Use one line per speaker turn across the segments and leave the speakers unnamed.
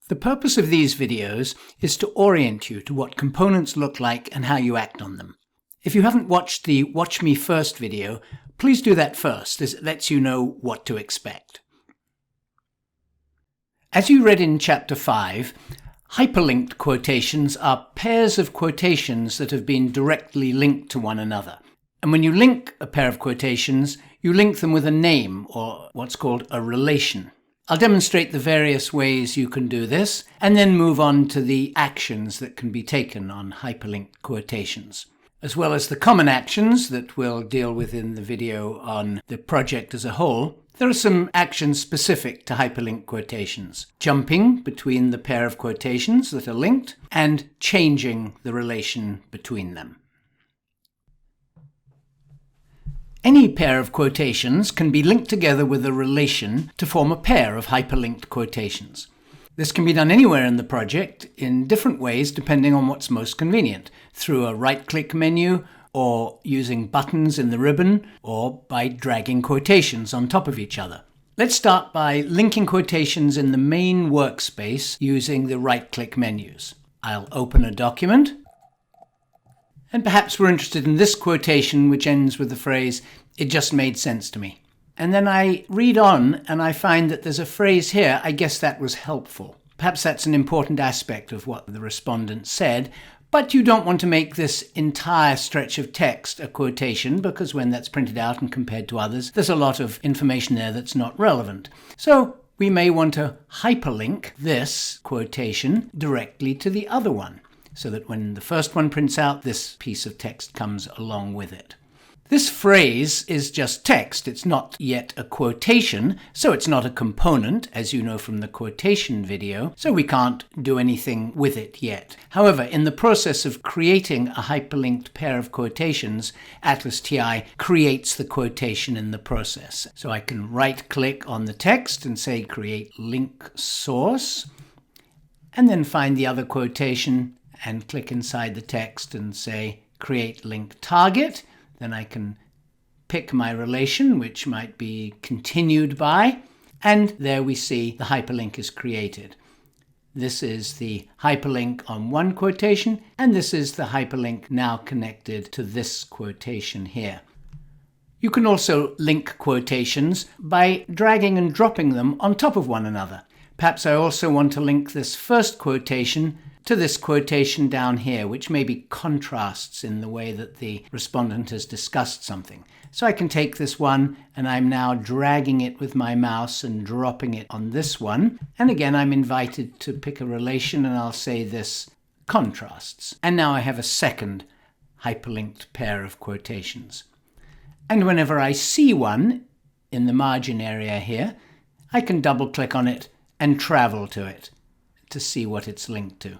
The purpose of these videos is to orient you to what components look like and how you act on them. If you haven't watched the Watch Me First video, please do that first, as it lets you know what to expect. As you read in Chapter 5, hyperlinked quotations are pairs of quotations that have been directly linked to one another. And when you link a pair of quotations, you link them with a name, or what's called a relation. I'll demonstrate the various ways you can do this, and then move on to the actions that can be taken on hyperlinked quotations, as well as the common actions that we'll deal with in the video on the project as a whole. There are some actions specific to hyperlinked quotations: jumping between the pair of quotations that are linked, and changing the relation between them. Any pair of quotations can be linked together with a relation to form a pair of hyperlinked quotations. This can be done anywhere in the project in different ways depending on what's most convenient, through a right-click menu, or using buttons in the ribbon, or by dragging quotations on top of each other. Let's start by linking quotations in the main workspace using the right-click menus. I'll open a document, and perhaps we're interested in this quotation which ends with the phrase, "It just made sense to me." And then I read on and I find that there's a phrase here, "I guess that was helpful." Perhaps that's an important aspect of what the respondent said, but you don't want to make this entire stretch of text a quotation, because when that's printed out and compared to others, there's a lot of information there that's not relevant. So we may want to hyperlink this quotation directly to the other one, so that when the first one prints out, this piece of text comes along with it. This phrase is just text. It's not yet a quotation, so it's not a component, as you know from the quotation video, so we can't do anything with it yet. However, in the process of creating a hyperlinked pair of quotations, ATLAS.ti creates the quotation in the process. So I can right-click on the text and say Create Link Source, and then find the other quotation and click inside the text and say Create Link Target. Then I can pick my relation, which might be continued by, and there we see the hyperlink is created. This is the hyperlink on one quotation, and this is the hyperlink now connected to this quotation here. You can also link quotations by dragging and dropping them on top of one another. Perhaps I also want to link this first quotation to this quotation down here, which maybe contrasts in the way that the respondent has discussed something. So I can take this one, and I'm now dragging it with my mouse and dropping it on this one. And again, I'm invited to pick a relation, and I'll say this contrasts. And now I have a second hyperlinked pair of quotations. And whenever I see one in the margin area here, I can double-click on it and travel to it to see what it's linked to.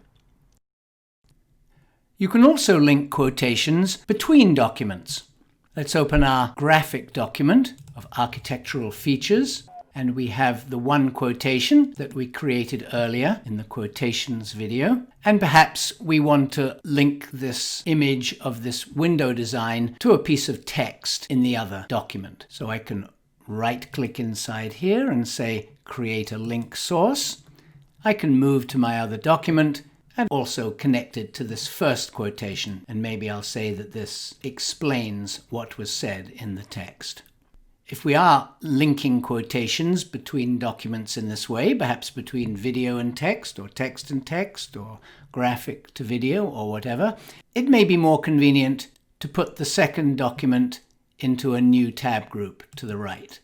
You can also link quotations between documents. Let's open our graphic document of architectural features, and we have the one quotation that we created earlier in the quotations video. And perhaps we want to link this image of this window design to a piece of text in the other document. So I can right-click inside here and say Create a Link Source. I can move to my other document and also connect it to this first quotation, and maybe I'll say that this explains what was said in the text. If we are linking quotations between documents in this way, perhaps between video and text, or text and text, or graphic to video, or whatever, it may be more convenient to put the second document into a new tab group to the right.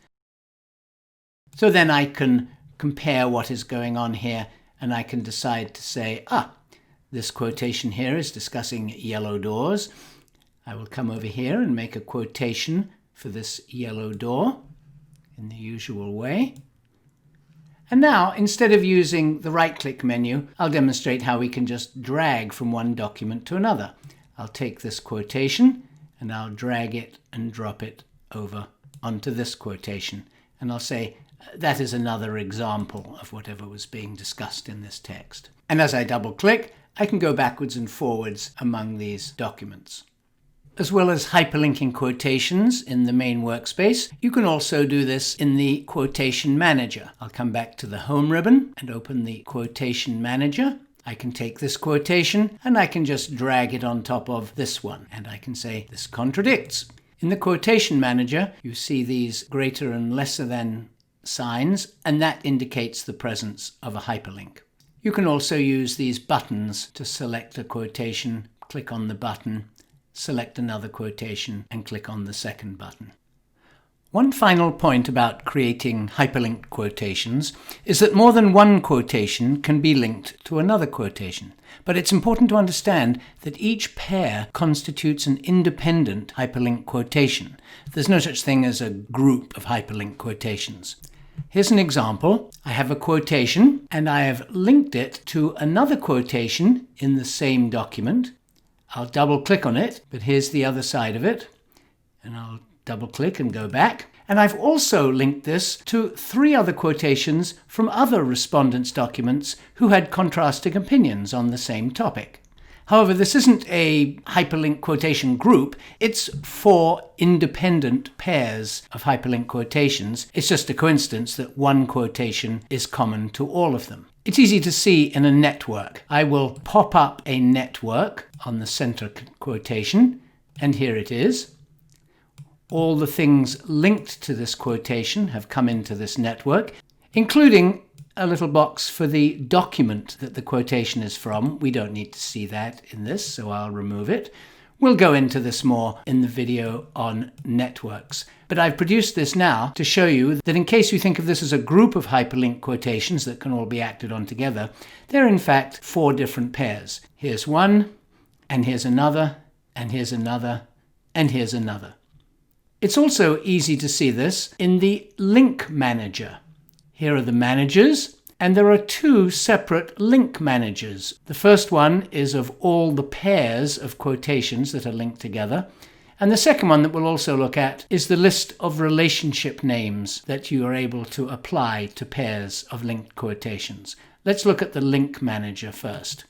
So then I can compare what is going on here, and I can decide to say, this quotation here is discussing yellow doors. I will come over here and make a quotation for this yellow door in the usual way. And now, instead of using the right-click menu, I'll demonstrate how we can just drag from one document to another. I'll take this quotation and I'll drag it and drop it over onto this quotation. And I'll say, that is another example of whatever was being discussed in this text. And as I double-click, I can go backwards and forwards among these documents. As well as hyperlinking quotations in the main workspace, you can also do this in the Quotation Manager. I'll come back to the Home ribbon and open the Quotation Manager. I can take this quotation and I can just drag it on top of this one, and I can say this contradicts. In the Quotation Manager, you see these greater and lesser than signs, and that indicates the presence of a hyperlink. You can also use these buttons to select a quotation, click on the button, select another quotation, and click on the second button. One final point about creating hyperlinked quotations is that more than one quotation can be linked to another quotation. But it's important to understand that each pair constitutes an independent hyperlinked quotation. There's no such thing as a group of hyperlinked quotations. Here's an example. I have a quotation and I have linked it to another quotation in the same document. I'll double click on it, but here's the other side of it. And I'll double click and go back. And I've also linked this to 3 other quotations from other respondents' documents who had contrasting opinions on the same topic. However, this isn't a hyperlinked quotation group. It's 4 independent pairs of hyperlinked quotations. It's just a coincidence that one quotation is common to all of them. It's easy to see in a network. I will pop up a network on the center quotation, and here it is. All the things linked to this quotation have come into this network, including a little box for the document that the quotation is from. We don't need to see that in this, so I'll remove it. We'll go into this more in the video on networks. But I've produced this now to show you that in case you think of this as a group of hyperlinked quotations that can all be acted on together, they're in fact 4 different pairs. Here's one, and here's another, and here's another, and here's another. It's also easy to see this in the Link Manager. Here are the managers, and there are 2 separate link managers. The first one is of all the pairs of quotations that are linked together, and the second one that we'll also look at is the list of relationship names that you are able to apply to pairs of linked quotations. Let's look at the Link Manager first.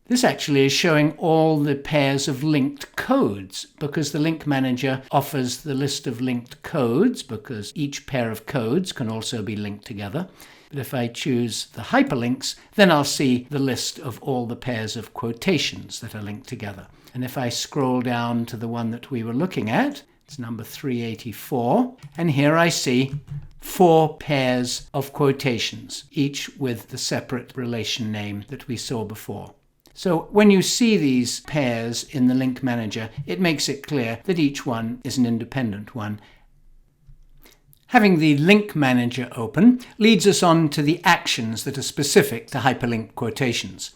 This actually is showing all the pairs of linked codes, because the Link Manager offers the list of linked codes, because each pair of codes can also be linked together. But if I choose the hyperlinks, then I'll see the list of all the pairs of quotations that are linked together. And if I scroll down to the one that we were looking at, it's number 384, and here I see 4 pairs of quotations, each with the separate relation name that we saw before. So when you see these pairs in the Link Manager, it makes it clear that each one is an independent one. Having the Link Manager open leads us on to the actions that are specific to hyperlinked quotations.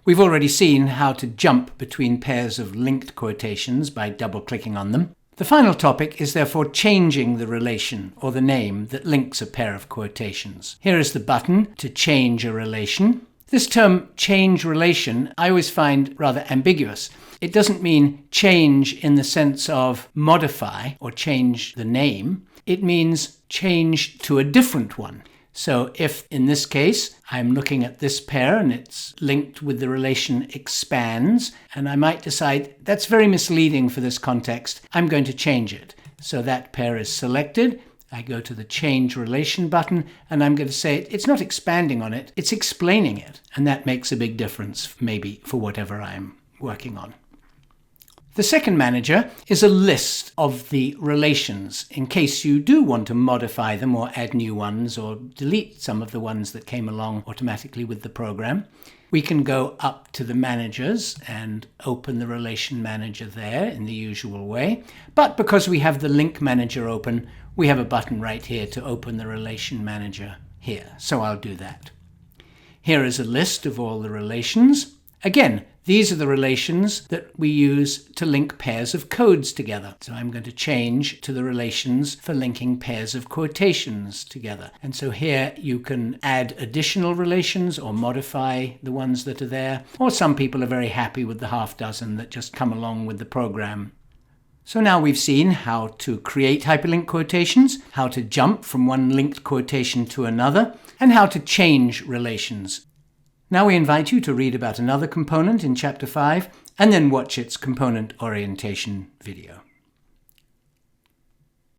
We've already seen how to jump between pairs of linked quotations by double-clicking on them. The final topic is therefore changing the relation or the name that links a pair of quotations. Here is the button to change a relation. This term, change relation, I always find rather ambiguous. It doesn't mean change in the sense of modify or change the name. It means change to a different one. So if, in this case, I'm looking at this pair and it's linked with the relation expands, and I might decide that's very misleading for this context, I'm going to change it. So that pair is selected. I go to the Change Relation button, and I'm going to say it's not expanding on it, it's explaining it. And that makes a big difference, maybe, for whatever I'm working on. The second manager is a list of the relations, in case you do want to modify them or add new ones or delete some of the ones that came along automatically with the program. We can go up to the managers and open the relation manager there in the usual way. But because we have the Link Manager open, we have a button right here to open the relation manager here. So I'll do that. Here is a list of all the relations. Again, these are the relations that we use to link pairs of codes together. So I'm going to change to the relations for linking pairs of quotations together. And so here you can add additional relations or modify the ones that are there. Or some people are very happy with the half dozen that just come along with the program. So now we've seen how to create hyperlinked quotations, how to jump from one linked quotation to another, and how to change relations. Now we invite you to read about another component in Chapter 5 and then watch its component orientation video.